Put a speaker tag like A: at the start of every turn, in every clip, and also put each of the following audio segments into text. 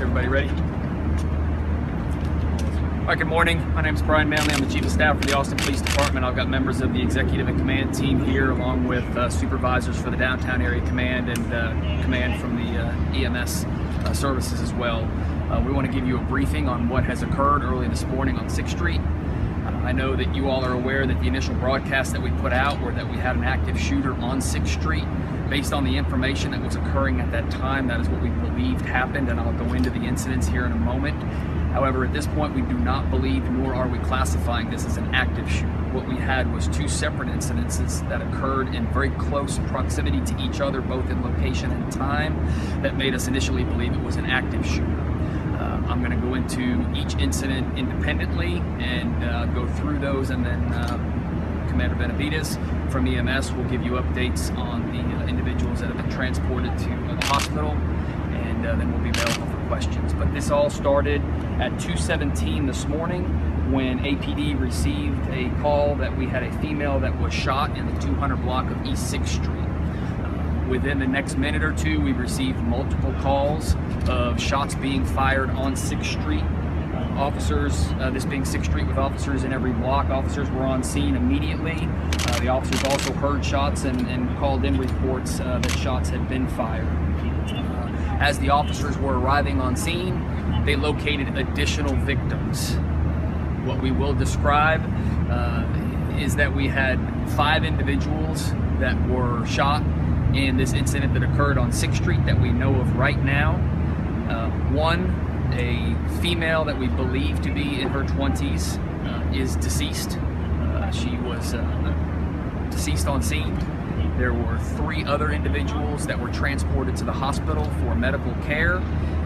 A: everybody ready? All right, good morning. My name is Brian Manley. I'm the Chief of Staff for the Austin Police Department. I've got members of the Executive and Command team here, along with supervisors for the Downtown Area Command and command from the EMS services as well. We want to give you a briefing on what has occurred early this morning on 6th Street. I know that you all are aware that the initial broadcast that we put out were that we had an active shooter on 6th Street. Based on the information that was occurring at that time, that is what we believed happened, and I'll go into the incidents here in a moment. However, at this point, we do not believe, nor are we classifying this as an active shooter. What we had was two separate incidences that occurred in very close proximity to each other, both in location and time, that made us initially believe it was an active shooter. I'm going to go into each incident independently and go through those, and then Commander Benavides from EMS will give you updates on the individuals that have been transported to the hospital, and then we'll be available for questions. But this all started at 2:17 this morning when APD received a call that we had a female that was shot in the 200 block of East 6th Street. Within the next minute or two, we received multiple calls of shots being fired on 6th Street. Officers, this being 6th Street with officers in every block, officers were on scene immediately. The officers also heard shots and called in reports that shots had been fired. As the officers were arriving on scene, they located additional victims. What we will describe is that we had 5 individuals that were shot in this incident that occurred on 6th Street that we know of right now. One, a female that we believe to be in her 20s, is deceased. She was deceased on scene. There were 3 other individuals that were transported to the hospital for medical care,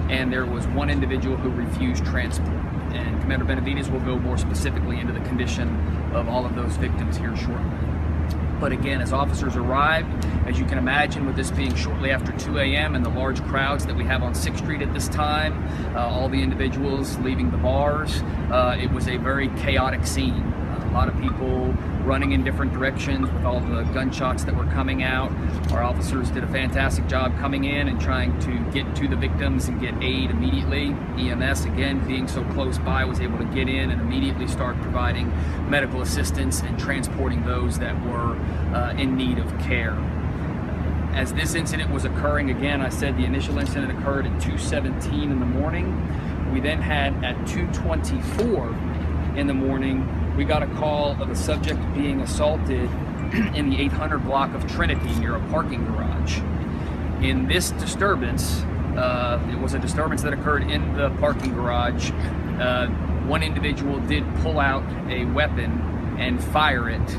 A: and there was 1 individual who refused transport. And Commander Benavides will go more specifically into the condition of all of those victims here shortly. But again, as officers arrived, as you can imagine, with this being shortly after 2 a.m. and the large crowds that we have on 6th Street at this time, all the individuals leaving the bars, it was a very chaotic scene. A lot of people running in different directions with all the gunshots that were coming out. Our officers did a fantastic job coming in and trying to get to the victims and get aid immediately. EMS, again, being so close by, was able to get in and immediately start providing medical assistance and transporting those that were in need of care. As this incident was occurring, again, I said the initial incident occurred at 2:17 in the morning. We then had at 2:24 in the morning, we got a call of a subject being assaulted in the 800 block of Trinity near a parking garage. In this disturbance, it was a disturbance that occurred in the parking garage. One individual did pull out a weapon and fire it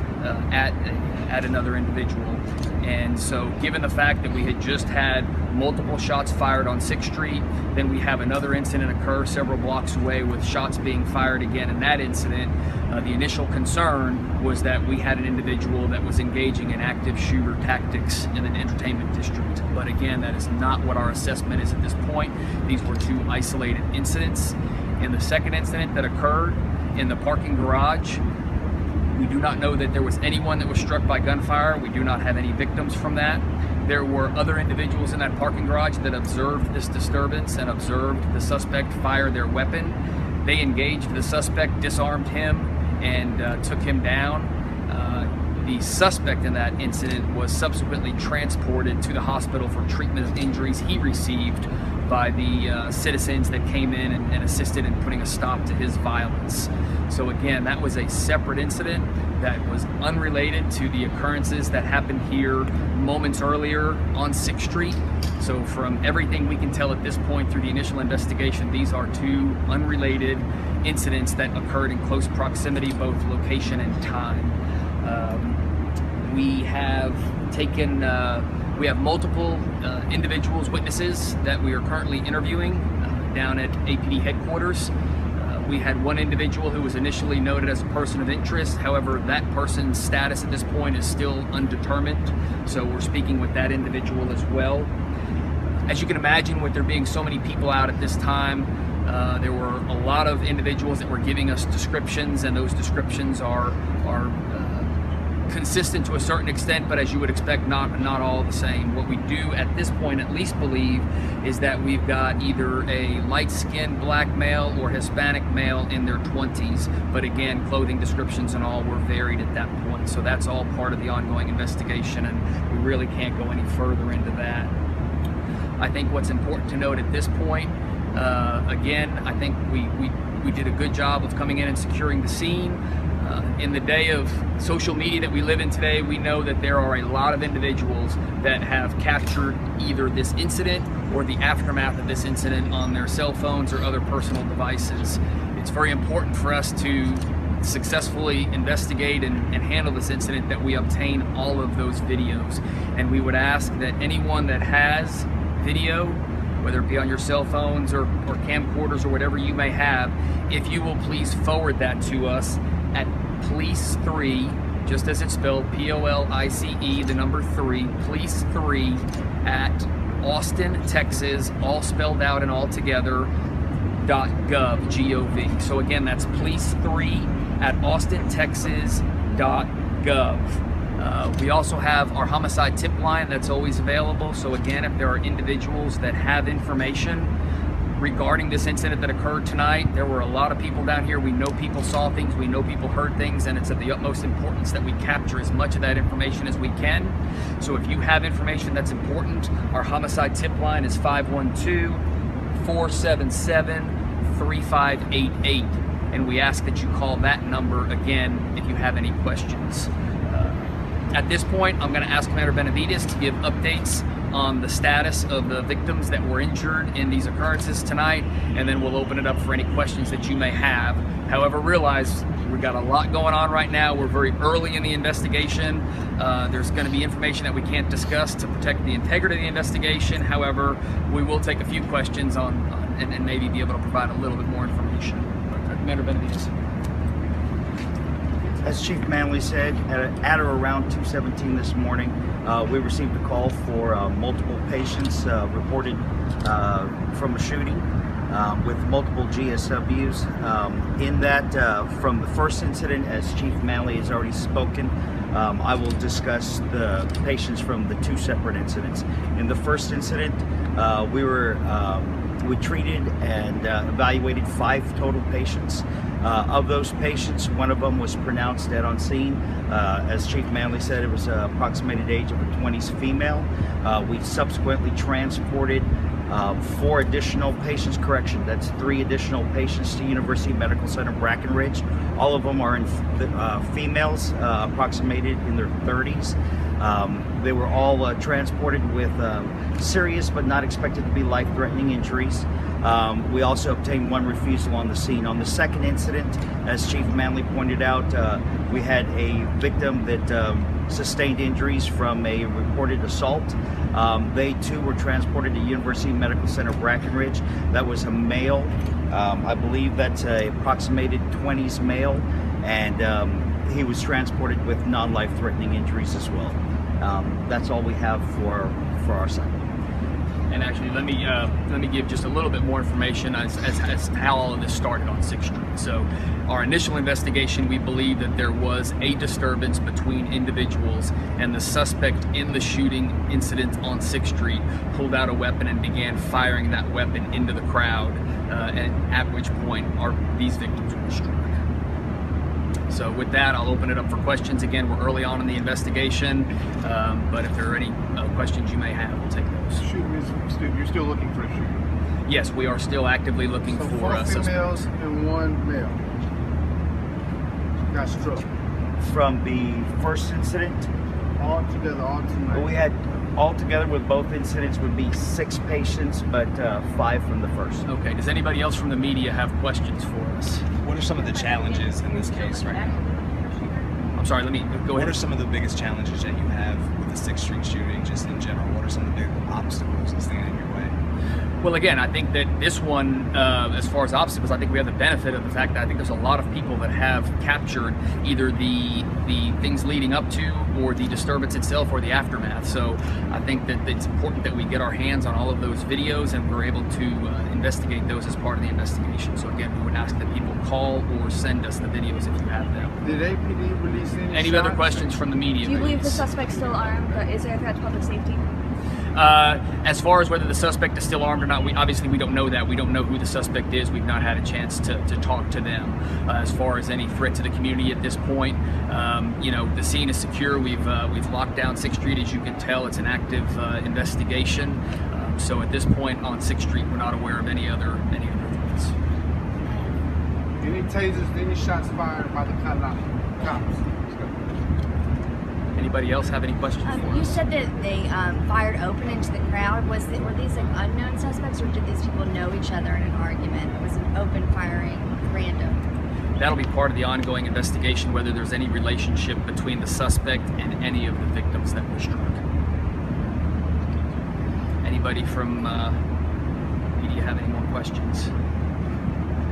A: at another individual. And so given the fact that we had just had multiple shots fired on 6th Street, then we have another incident occur several blocks away with shots being fired again in that incident, the initial concern was that we had an individual that was engaging in active shooter tactics in an entertainment district. But again, that is not what our assessment is at this point. These were 2 isolated incidents. In the second incident that occurred in the parking garage, we do not know that there was anyone that was struck by gunfire. We do not have any victims from that. There were other individuals in that parking garage that observed this disturbance and observed the suspect fire their weapon. They engaged the suspect, disarmed him, and took him down. The suspect in that incident was subsequently transported to the hospital for treatment of injuries he received by the citizens that came in and assisted in putting a stop to his violence. So again, that was a separate incident that was unrelated to the occurrences that happened here moments earlier on 6th Street. So from everything we can tell at this point through the initial investigation, these are 2 unrelated incidents that occurred in close proximity, both location and time. We have taken, we have multiple individuals, witnesses that we are currently interviewing down at APD headquarters. We had 1 individual who was initially noted as a person of interest. However, that person's status at this point is still undetermined. So we're speaking with that individual as well. As you can imagine, with there being so many people out at this time, there were a lot of individuals that were giving us descriptions, and those descriptions are consistent to a certain extent, but as you would expect, not all the same. What we do at this point at least believe is that we've got either a light-skinned black male or Hispanic male in their 20s, but again, clothing descriptions and all were varied at that point. So that's all part of the ongoing investigation, and we really can't go any further into that. I think what's important to note at this point, again, I think we did a good job of coming in and securing the scene. In the day of social media that we live in today, we know that there are a lot of individuals that have captured either this incident or the aftermath of this incident on their cell phones or other personal devices. It's very important for us to successfully investigate and handle this incident that we obtain all of those videos. And we would ask that anyone that has video, whether it be on your cell phones or camcorders or whatever you may have, if you will please forward that to us at police3, just as it's spelled, P-O-L-I-C-E, the number 3, police3 at Austin, Texas, all spelled out and all together, .gov, G-O-V. So again, that's police3 at Austin, Texas, .gov. We also have our homicide tip line that's always available. So again, if there are individuals that have information regarding this incident that occurred tonight, there were a lot of people down here. We know people saw things, we know people heard things, and it's of the utmost importance that we capture as much of that information as we can. So if you have information that's important, our homicide tip line is 512-477-3588, and we ask that you call that number again if you have any questions. At this point, I'm going to ask Commander Benavides to give updates on the status of the victims that were injured in these occurrences tonight, and then we'll open it up for any questions that you may have. However, realize we've got a lot going on right now. We're very early in the investigation. There's going to be information that we can't discuss to protect the integrity of the investigation. However, we will take a few questions and maybe be able to provide a little bit more information. Commander Benavides.
B: As Chief Manley said, at or around 2:17 this morning, we received a call for multiple patients reported from a shooting with multiple GSWs. In that, from the first incident, as Chief Manley has already spoken, I will discuss the patients from the two separate incidents. In the first incident, we treated and evaluated 5 total patients. Of those patients, one of them was pronounced dead on scene. As Chief Manley said, it was approximated age of a 20s female. We subsequently transported 4 additional patients, that's 3 additional patients to University Medical Center Brackenridge. All of them are in females, approximated in their 30s. They were all transported with serious but not expected to be life-threatening injuries. We also obtained 1 refusal on the scene. On the second incident, as Chief Manley pointed out, we had a victim that sustained injuries from a reported assault. They too were transported to University Medical Center Brackenridge. That was a male. I believe that's a approximated 20s male, and he was transported with non-life-threatening injuries as well. That's all we have for our side.
A: And actually, let me give just a little bit more information as how all of this started on 6th Street. So, our initial investigation, we believe that there was a disturbance between individuals, and the suspect in the shooting incident on 6th Street pulled out a weapon and began firing that weapon into the crowd, and at which point these victims were struck. So with that, I'll open it up for questions. Again, we're early on in the investigation, but if there are any questions you may have, we'll take those.
C: You're still looking for a shooter?
A: Yes, we are still actively looking for
C: 4 females and 1 male got struck.
B: From the first incident?
C: All tonight.
B: We had, all together with both incidents, would be 6 patients, but 5 from the first.
A: Okay, does anybody else from the media have questions for us?
D: What are some of the challenges in this case right now?
A: I'm sorry, let me go ahead.
D: What are some of the biggest challenges that you have with the 6th Street shooting, just in general? What are some of the big obstacles that stand in your way?
A: Well, again, I think that this one, as far as obstacles, I think we have the benefit of the fact that I think there's a lot of people that have captured either the things leading up to, or the disturbance itself, or the aftermath. So I think that it's important that we get our hands on all of those videos, and we're able to investigate those as part of the investigation. So again, we would ask that people call or send us the videos if you have them.
C: Did APD release any
A: Other
C: shots?
A: questions from the media?
E: Do you believe the
A: please?
E: suspect's still armed? Is there a threat to public safety?
A: As far as whether the suspect is still armed or not, we don't know that. We don't know who the suspect is. We've not had a chance to talk to them. As far as any threat to the community at this point, you know, the scene is secure. We've locked down 6th Street, as you can tell. It's an active investigation. So at this point on 6th Street, we're not aware of any other threats.
C: Any tasers, any shots fired by the cops?
A: Anybody else have any questions for
E: You
A: us?
E: said that they fired open into the crowd. Were these like unknown suspects, or did these people know each other in an argument? It was an open firing, random.
A: That'll be part of the ongoing investigation, whether there's any relationship between the suspect and any of the victims that were struck. Anybody from media have any more questions?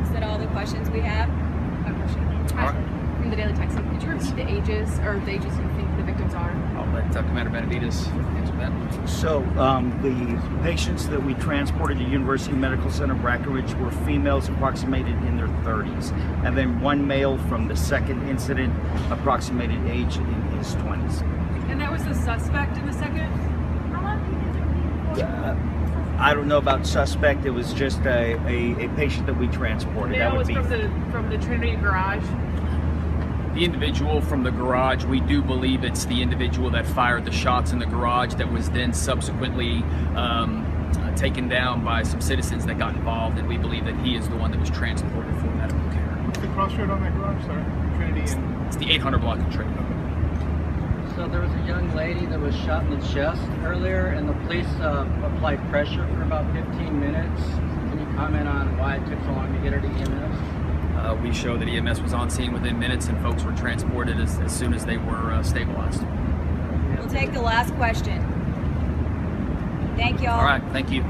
F: Is that all the questions we have?
G: A question.
A: All right.
G: From the Daily Texan, could you repeat the ages or the ages you think the victims are?
A: I'll let Commander Benavides answer that.
B: So the patients that we transported to University Medical Center Brackenridge were females approximated in their 30s, and then one male from the second incident approximated age in his 20s.
G: And that was the suspect in the second?
B: I don't know about suspect. It was just a patient that we transported.
G: Male
B: That would
G: was
B: be
G: from the Trinity garage.
A: The individual from the garage, we do believe it's the individual that fired the shots in the garage that was then subsequently taken down by some citizens that got involved, and we believe that he is the one that was transported for medical care.
C: What's the crossroad on that garage, sir? Trinity and...
A: It's the 800 block of Trinity.
H: So there was a young lady that was shot in the chest earlier, and the police applied pressure for about 15 minutes. Can you comment on why it took so long to get her to EMS?
A: We show that EMS was on scene within minutes, and folks were transported as soon as they were stabilized.
F: We'll take the last question. Thank y'all.
A: All right, thank you.